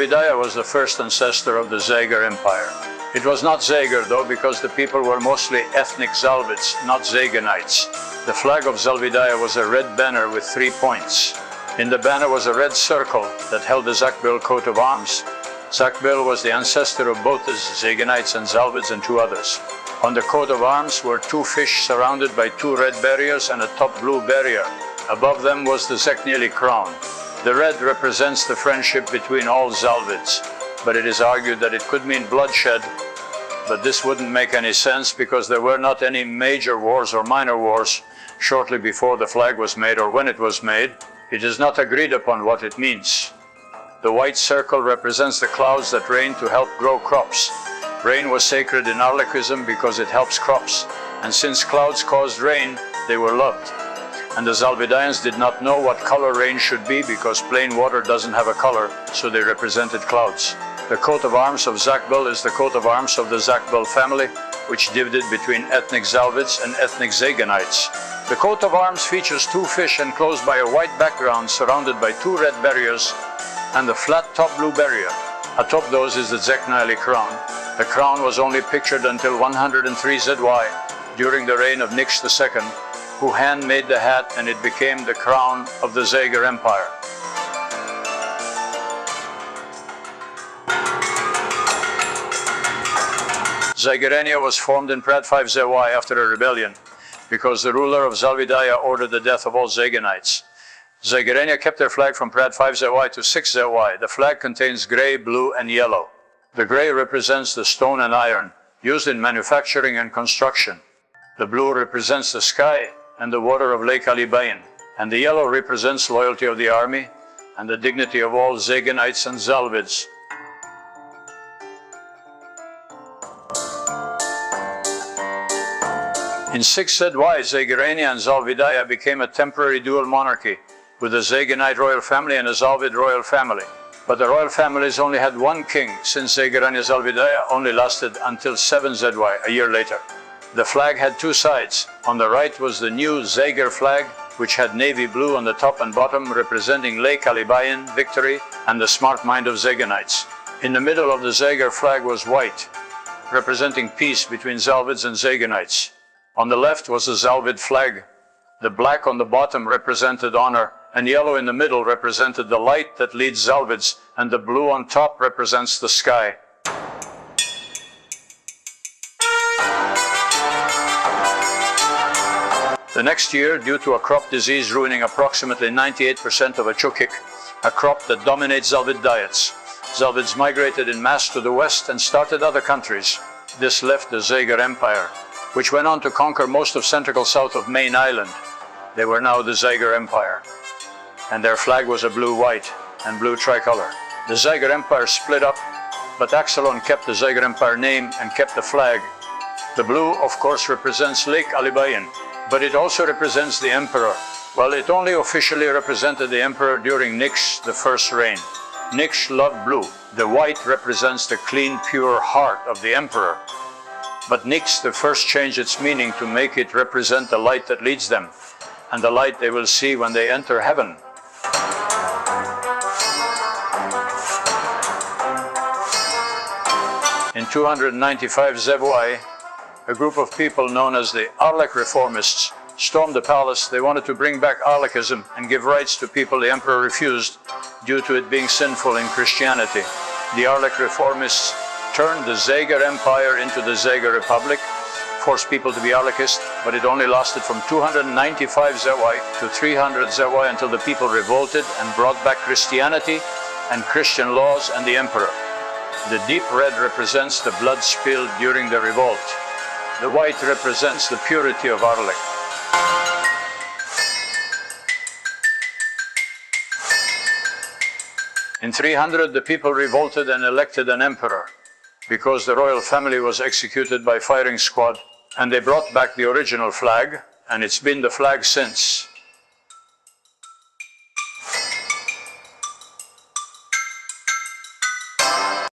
Zalvidaya was the first ancestor of the Zeyger Empire. It was not Zeyger though, because the people were mostly ethnic Zalvids, not Zeganites. The flag of Zalvidaya was a red banner with 3 points. In the banner was a red circle that held the Zakbil coat of arms. Zakbil was the ancestor of both the Zeganites and Zalvids and 2 others. On the coat of arms were 2 fish surrounded by 2 red barriers and a top blue barrier. Above them was the Zekneli crown. The red represents the friendship between all Zalvids, but it is argued that it could mean bloodshed, but this wouldn't make any sense because there were not any major wars or minor wars shortly before the flag was made or when it was made. It is not agreed upon what it means. The white circle represents the clouds that rain to help grow crops. Rain was sacred in Arlechism because it helps crops, and since clouds caused rain, they were loved. And the Zalvidayans did not know what color rain should be because plain water doesn't have a color, so they represented clouds. The coat of arms of Zakbil is the coat of arms of the Zakbil family, which divided between ethnic Zalvids and ethnic Zeganites. The coat of arms features 2 fish enclosed by a white background surrounded by 2 red barriers and the flat top blue barrier. Atop those is the Zekneli crown. The crown was only pictured until 103 ZY during the reign of Nix II, who handmade the hat and it became the crown of the Zeyger Empire. Zeygerania was formed in Prat 5 ZY after a rebellion, because the ruler of Zalvidaya ordered the death of all Zeganites. Zeygerania kept their flag from Prat 5 ZY to 6 ZY. The flag contains gray, blue, and yellow. The gray represents the stone and iron, used in manufacturing and construction. The blue represents the sky and the water of Lake Alibayan, and the yellow represents loyalty of the army and the dignity of all Zeganites and Zalvids. In 6 ZY, Zeygerania and Zalvidaya became a temporary dual monarchy, with a Zeganite royal family and a Zalvid royal family. But the royal families only had 1 king, since Zeygerania Zalvidaya only lasted until 7 ZY, a year later. The flag had 2 sides. On the right was the new Zeyger flag, which had navy blue on the top and bottom, representing Lake Alibayan, victory, and the smart mind of Zeganites. In the middle of the Zeyger flag was white, representing peace between Zalvids and Zeganites. On the left was the Zalvid flag. The black on the bottom represented honor, and yellow in the middle represented the light that leads Zalvids, and the blue on top represents the sky. The next year, due to a crop disease ruining approximately 98% of Achukik, a crop that dominates Zalvid diets, Zalvids migrated in mass to the west and started other countries. This left the Zeyger Empire, which went on to conquer most of central south of Main Island. They were now the Zeyger Empire, and their flag was a blue-white and blue tricolor. The Zeyger Empire split up, but Axelon kept the Zeyger Empire name and kept the flag. The blue, of course, represents Lake Alibayan, but it also represents the emperor. Well, it only officially represented the emperor during Nix the first reign. Nix loved blue. The white represents the clean, pure heart of the emperor. But Nix the first changed its meaning to make it represent the light that leads them, and the light they will see when they enter heaven. In 295 ZY, a group of people known as the Arlek Reformists stormed the palace. They wanted to bring back Arlechism and give rights to people the emperor refused due to it being sinful in Christianity. The Arlek Reformists turned the Zeyger Empire into the Zeyger Republic, forced people to be Arlechist, but it only lasted from 295 ZY to 300 ZY until the people revolted and brought back Christianity and Christian laws and the emperor. The deep red represents the blood spilled during the revolt. The white represents the purity of Arlek. In 300, the people revolted and elected an emperor, because the royal family was executed by firing squad, and they brought back the original flag, and it's been the flag since.